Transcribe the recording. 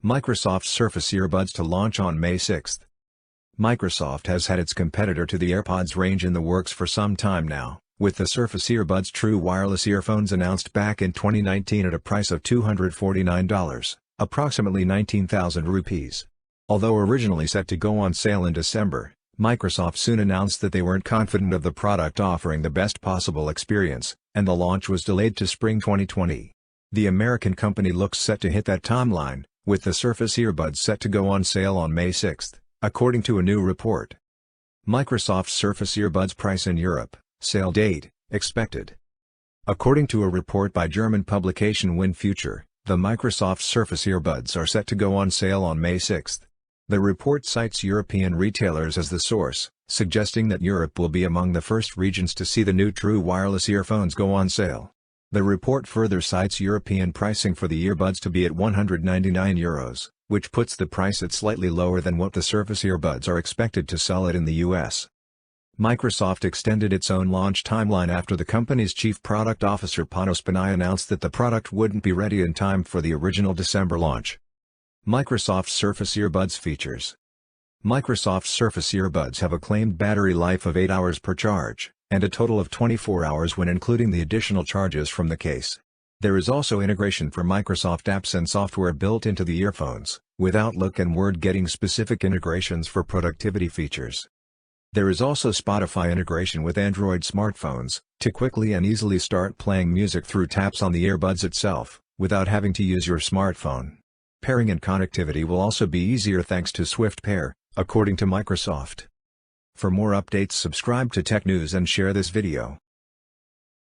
Microsoft Surface Earbuds to launch on May 6. Microsoft has had its competitor to the Earpods range in the works for some time now, with the Surface Earbuds true wireless earphones announced back in 2019 at a price of $249, approximately 19,000 rupees. Although originally set to go on sale in December, Microsoft soon announced that they weren't confident of the product offering the best possible experience, and the launch was delayed to spring 2020. The American company looks set to hit that timeline, with the Surface Earbuds set to go on sale on May 6, according to a new report. Microsoft Surface Earbuds price in Europe, sale date, expected. According to a report by German publication WinFuture, the Microsoft Surface Earbuds are set to go on sale on May 6. The report cites European retailers as the source, suggesting that Europe will be among the first regions to see the new true wireless earphones go on sale. The report further cites European pricing for the earbuds to be at €199, which puts the price at slightly lower than what the Surface Earbuds are expected to sell at in the US. Microsoft extended its own launch timeline after the company's chief product officer Panos Panay announced that the product wouldn't be ready in time for the original December launch. Microsoft Surface Earbuds features. Microsoft Surface Earbuds have a claimed battery life of 8 hours per charge, and a total of 24 hours when including the additional charges from the case. There is also integration for Microsoft apps and software built into the earphones, with Outlook and Word getting specific integrations for productivity features. There is also Spotify integration with Android smartphones, to quickly and easily start playing music through taps on the earbuds itself, without having to use your smartphone. Pairing and connectivity will also be easier thanks to Swift Pair, according to Microsoft. For more updates, subscribe to Tech News and share this video.